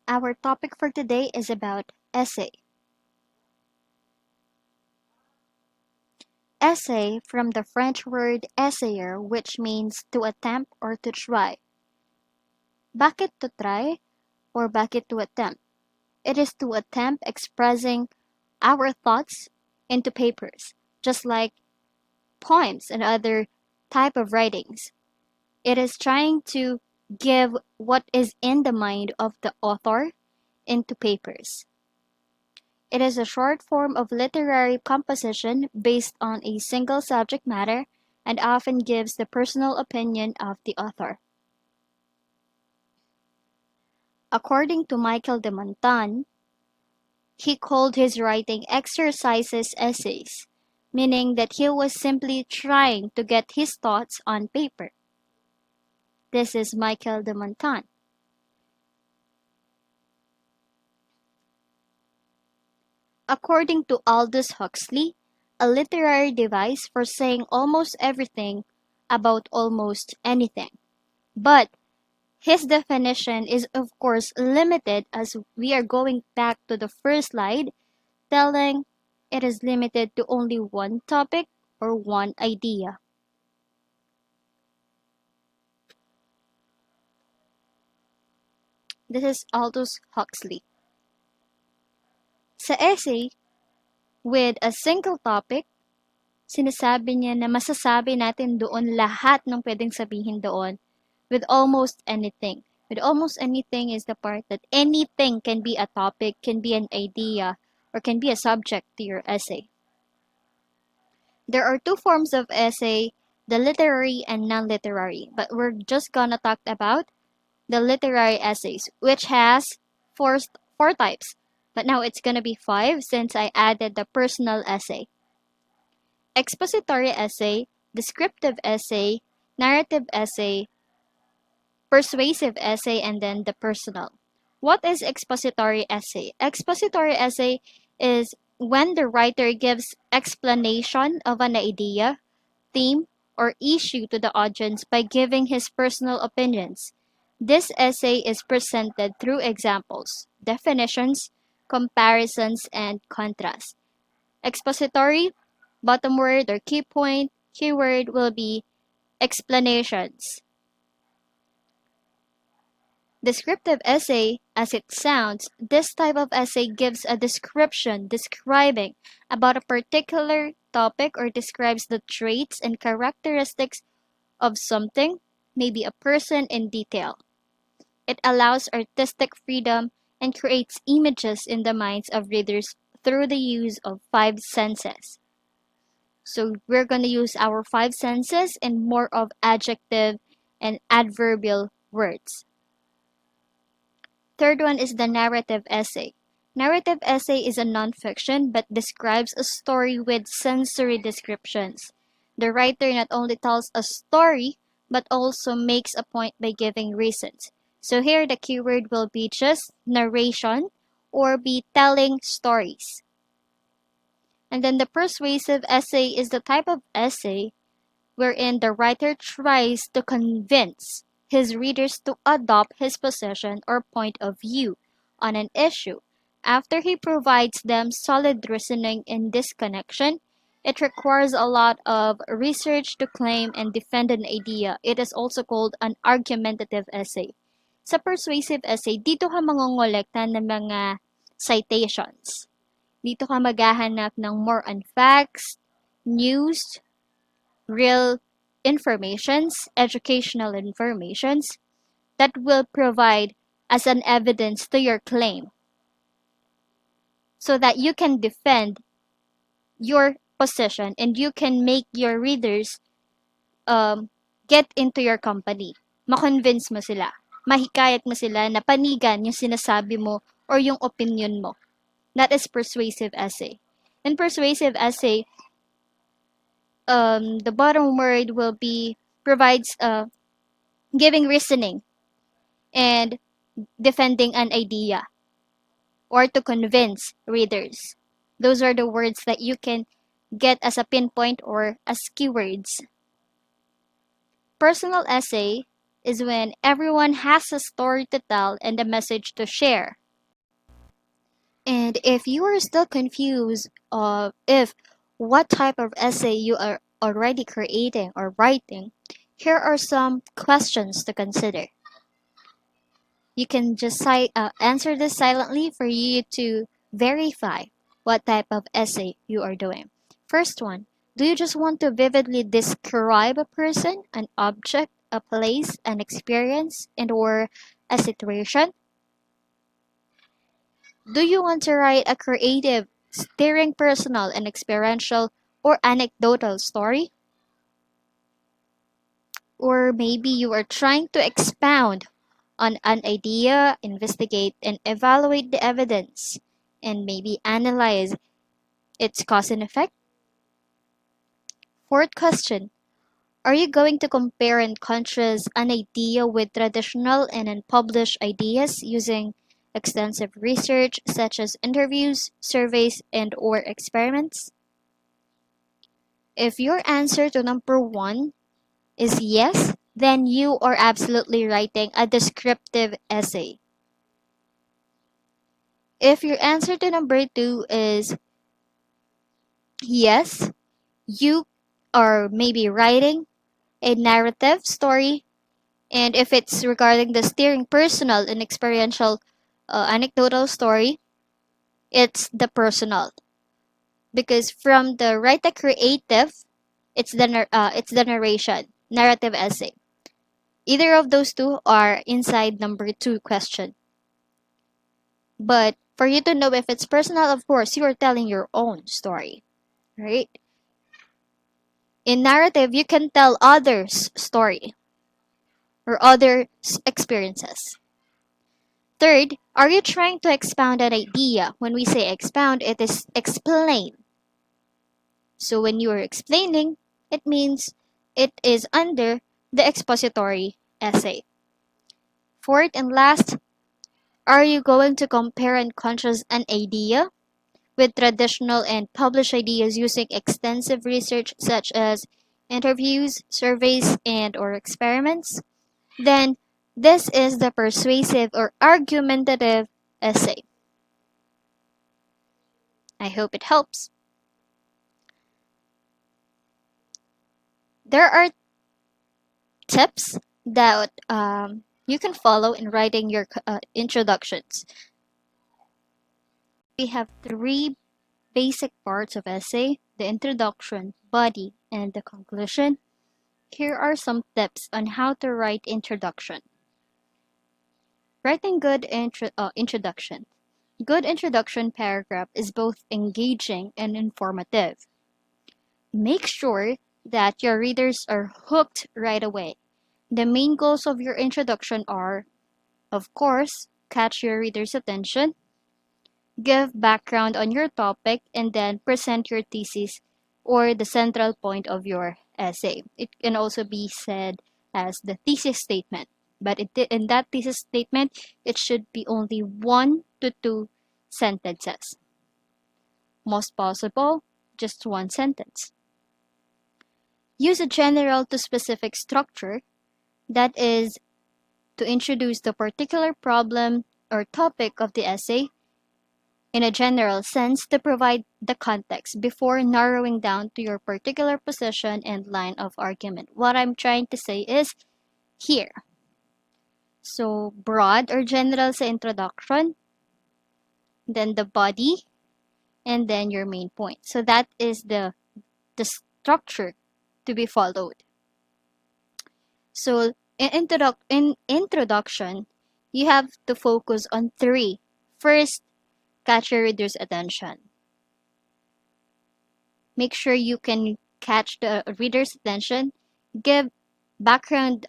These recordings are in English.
Our topic for today is about essay. Essay from the French word essayer, which means to attempt or to try. Bakit to try or bakit to attempt? It is to attempt expressing our thoughts into papers, just like poems and other type of writings. It is trying to give what is in the mind of the author into papers. It is a short form of literary composition based on a single subject matter and often gives the personal opinion of the author. According to Michael de Montan, he called his writing exercises essays, meaning that he was simply trying to get his thoughts on paper. This is Michael de Montan. According to Aldous Huxley, a literary device for saying almost everything about almost anything. But his definition is of course limited, as we are going back to the first slide telling it is limited to only one topic or one idea. This is Aldous Huxley. Sa essay, with a single topic, sinasabi niya na masasabi natin doon lahat ng pwedeng sabihin doon with almost anything. With almost anything is the part that anything can be a topic, can be an idea, or can be a subject to your essay. There are two forms of essay, the literary and non-literary, but we're just gonna talk about the literary essays, which has four types. But now it's gonna be five since I added the personal essay. Expository essay, descriptive essay, narrative essay, persuasive essay, and then the personal. What is expository essay? Expository essay is when the writer gives explanation of an idea, theme, or issue to the audience by giving his personal opinions. This essay is presented through examples, definitions, comparisons, and contrasts. Expository, bottom word or key point, keyword will be explanations. Descriptive essay, as it sounds, this type of essay gives a description describing about a particular topic or describes the traits and characteristics of something, maybe a person in detail. It allows artistic freedom and creates images in the minds of readers through the use of five senses. So we're going to use our five senses in more of adjective and adverbial words. Third one is the narrative essay. Narrative essay is a nonfiction but describes a story with sensory descriptions. The writer not only tells a story but also makes a point by giving reasons. So here the keyword will be just narration or be telling stories. And then the persuasive essay is the type of essay wherein the writer tries to convince his readers to adopt his position or point of view on an issue. After he provides them solid reasoning in this connection, it requires a lot of research to claim and defend an idea. It is also called an argumentative essay. Sa persuasive essay, dito ka mangongolekta ng mga citations. Dito ka maghahanap ng more on facts, news, real informations, educational informations that will provide as an evidence to your claim so that you can defend your position and you can make your readers get into your company. Ma-convince mo sila. Mahikayat mo sila na panigan yung sinasabi mo or yung opinion mo. That is persuasive essay. In persuasive essay, the bottom word will be provides giving reasoning and defending an idea or to convince readers. Those are the words that you can get as a pinpoint or as keywords. Personal essay is when everyone has a story to tell and a message to share. And if you are still confused if what type of essay you are already creating or writing, here are some questions to consider. You can just answer this silently for you to verify what type of essay you are doing. First one, do you just want to vividly describe a person, an object, a place, an experience, and or a situation? Do you want to write a creative, stirring personal and experiential or anecdotal story? Or maybe you are trying to expound on an idea, investigate and evaluate the evidence, and maybe analyze its cause and effect? Fourth question, are you going to compare and contrast an idea with traditional and unpublished ideas using extensive research such as interviews, surveys, and or experiments? If your answer to number 1 is yes, then you are absolutely writing a descriptive essay. If your answer to number 2 is yes, you are maybe writing a narrative story, and if it's regarding the steering personal and experiential anecdotal story, it's the personal. Because from the write a creative, it's the narration, narrative essay. Either of those two are inside number 2 question. But for you to know if it's personal, of course, you are telling your own story, right? In narrative, you can tell others' story or others' experiences. Third, are you trying to expound an idea? When we say expound, it is explain. So when you are explaining, it means it is under the expository essay. Fourth and last, are you going to compare and contrast an idea with traditional and published ideas using extensive research such as interviews, surveys, and or experiments? Then this is the persuasive or argumentative essay. I hope it helps. There are tips that you can follow in writing your introductions. We have 3 basic parts of essay: the introduction, body, and the conclusion. Here are some tips on how to write introduction. Writing good introduction. Good introduction paragraph is both engaging and informative. Make sure that your readers are hooked right away. The main goals of your introduction are, of course, catch your reader's attention, give background on your topic, and then present your thesis or the central point of your essay. It can also be said as the thesis statement, but in that thesis statement, it should be only 1 to 2 sentences. Most possible, just 1 sentence. Use a general to specific structure, that is, to introduce the particular problem or topic of the essay in a general sense to provide the context before narrowing down to your particular position and line of argument. What I'm trying to say is here. So, broad or general sa introduction, then the body, and then your main point. So that is the structure to be followed. So in introduction, you have to focus on 3. First, catch your reader's attention. Make sure you can catch the reader's attention. Give background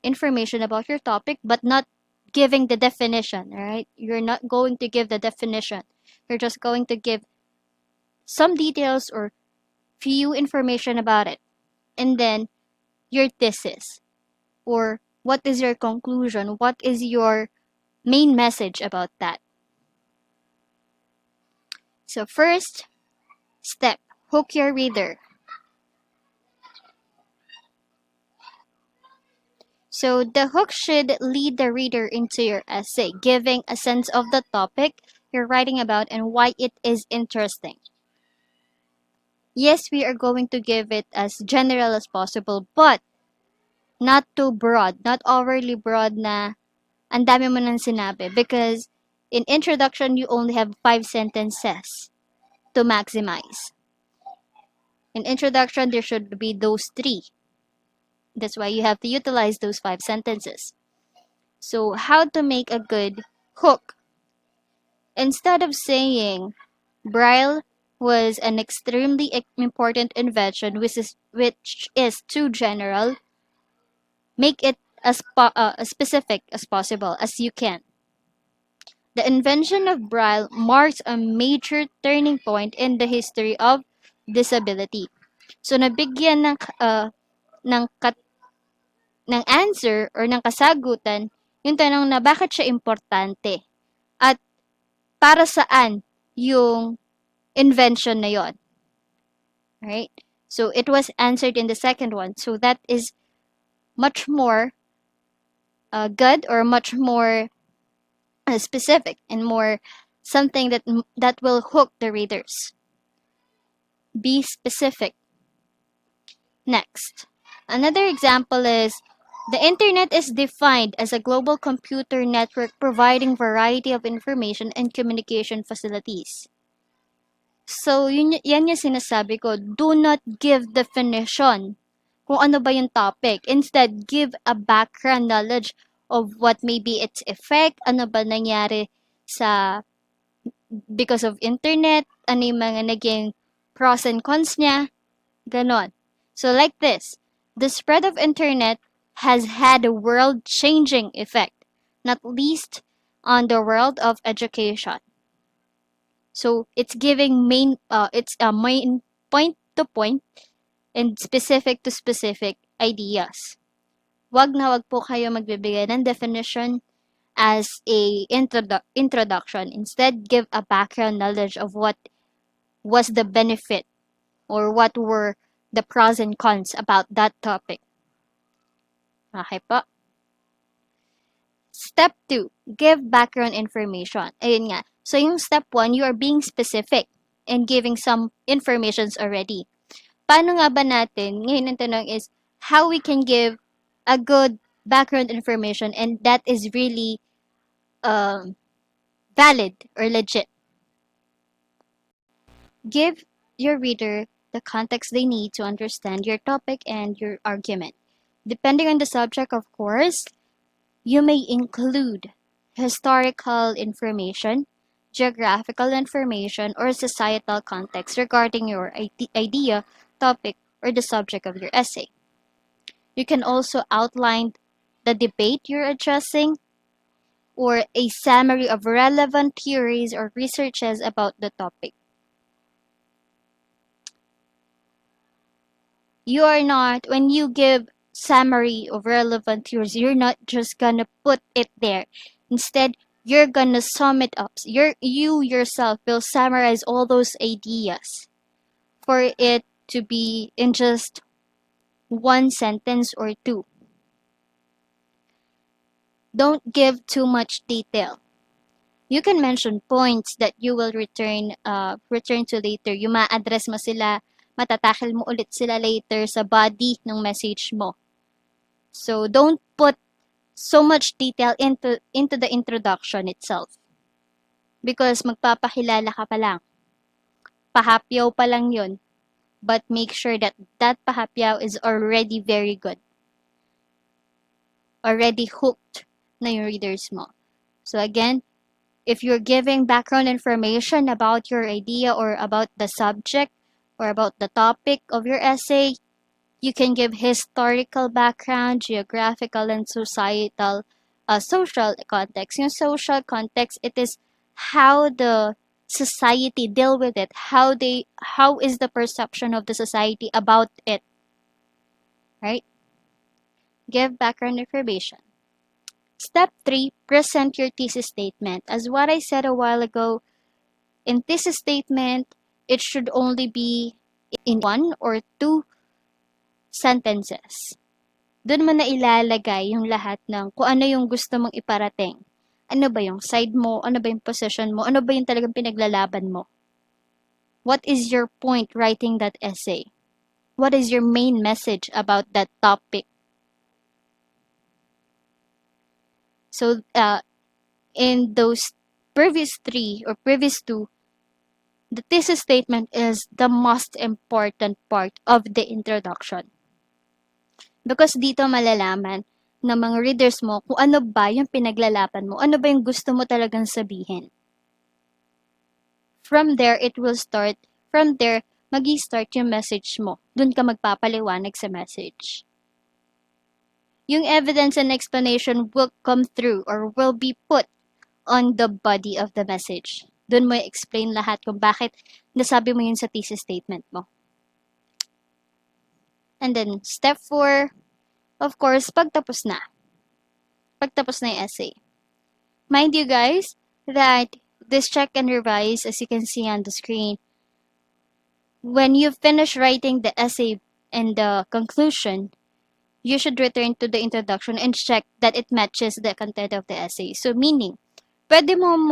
information about your topic, but not giving the definition, all right? You're not going to give the definition. You're just going to give some details or few information about it. And then your thesis, or what is your conclusion? What is your main message about that? So first step, hook your reader. So the hook should lead the reader into your essay, giving a sense of the topic you're writing about and why it is interesting. Yes, we are going to give it as general as possible, but not too broad, not overly broad na ang dami mo nang sinabi because in introduction, you only have 5 sentences to maximize. In introduction, there should be those 3. That's why you have to utilize those 5 sentences. So, how to make a good hook? Instead of saying Braille was an extremely important invention which is too general, make it as specific as possible as you can. The invention of Braille marks a major turning point in the history of disability. So nabigyan ng ng answer or ng kasagutan yung tanong na bakit siya importante at para saan yung invention na yon. Right? So it was answered in the second one. So that is much more good or much more specific and more something that will hook the readers. Be specific. Next, another example is the internet is defined as a global computer network providing variety of information and communication facilities. So, yan yung sinasabi ko, do not give definition kung ano ba yung topic. Instead, give a background knowledge of what may be its effect, ano ba nangyari sa because of internet, ano yung mga naging pros and cons niya, ganon. So like this, the spread of internet has had a world-changing effect, not least on the world of education. So it's giving it's a main point to point and specific to specific ideas. Wag na wag po kayo magbibigay ng definition as a introduction. Instead, give a background knowledge of what was the benefit or what were the pros and cons about that topic. Okay po. Step 2, give background information. Ayun nga. So yung step 1, you are being specific and giving some informations already. Paano nga ba natin, ngayon ang tanong is, how we can give a good background information and that is really valid or legit. Give your reader the context they need to understand your topic and your argument. Depending on the subject, of course, you may include historical information, geographical information, or societal context regarding your idea, topic, or the subject of your essay. You can also outline the debate you're addressing or a summary of relevant theories or researches about the topic. You are not, when you give summary of relevant theories, you're not just gonna put it there. Instead, you're gonna sum it up. You yourself will summarize all those ideas for it to be in just 1 sentence or 2. Don't give too much detail. You can mention points that you will return to later. Yung ma-address mo sila, matatakel mo ulit sila later sa body ng message mo. So don't put so much detail into the introduction itself. Because magpapakilala ka pa lang. Pahapyaw pa lang yun. But make sure that that pahapyaw is already very good. Already hooked na yung readers mo. So again, if you're giving background information about your idea or about the subject or about the topic of your essay, you can give historical background, geographical, and social context. Yung social context, it is how the society deal with it, how is the perception of the society about it, right? Give background information. Step 3, present your thesis statement. As what I said a while ago, in thesis statement, it should only be in 1 or 2 sentences. Doon mo na ilalagay yung lahat ng kung ano yung gusto mong iparating. Ano ba yung side mo? Ano ba yung position mo? Ano ba yung talagang pinaglalaban mo? What is your point writing that essay? What is your main message about that topic? So, in those previous three or previous two, the thesis statement is the most important part of the introduction. Because dito malalaman ng mga readers mo kung ano ba yung pinaglalaban mo, ano ba yung gusto mo talagang sabihin. From there, it will start, from there, magi-start yung message mo. Doon ka magpapaliwanag sa message. Yung evidence and explanation will come through or will be put on the body of the message. Doon mo i-explain lahat kung bakit nasabi mo yun sa thesis statement mo. And then, step 4, of course, pagtapos na. Pagtapos na yung essay. Mind you guys, that this check and revise, as you can see on the screen, when you finish writing the essay and the conclusion, you should return to the introduction and check that it matches the content of the essay. So, meaning, pwede mong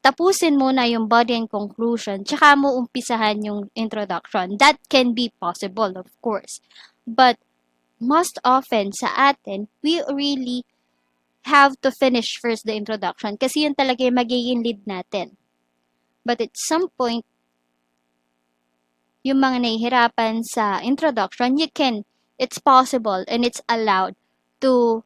tapusin muna yung body and conclusion, tsaka mo umpisahan yung introduction. That can be possible, of course. But, most often sa atin, we really have to finish first the introduction kasi yun talaga yung magiging lead natin. But at some point, yung mga nahihirapan sa introduction, it's possible and it's allowed to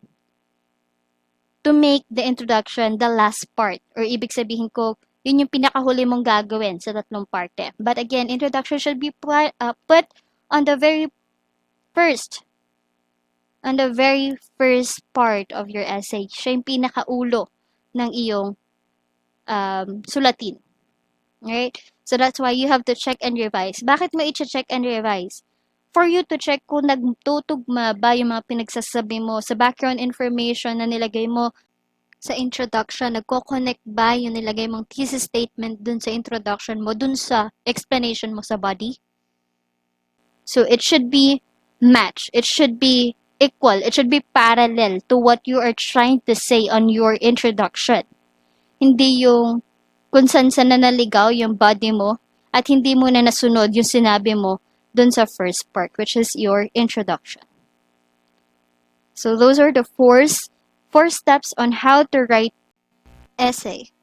make the introduction the last part. Or ibig sabihin ko, yun yung pinakahuli mong gagawin sa tatlong parte. But again, introduction should be put on the very first part of your essay. Siya yung pinakaulo ng iyong sulatin. Right? So that's why you have to check and revise. Bakit mo i-check and revise? For you to check kung nagtutugma ba yung mga pinagsasabi mo sa background information na nilagay mo sa introduction, nagko-connect ba yung nilagay mong thesis statement dun sa introduction mo, dun sa explanation mo sa body? So it should be match. It should be equal. It should be parallel to what you are trying to say on your introduction. Hindi yung kung saan na naligaw yung body mo at hindi mo na nasunod yung sinabi mo dun sa first part, which is your introduction. So those are the four steps on how to write essay.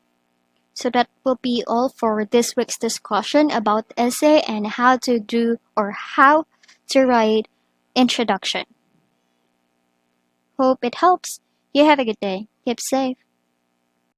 So that will be all for this week's discussion about essay and how to do or how to write introduction. Hope it helps. You have a good day. Keep safe.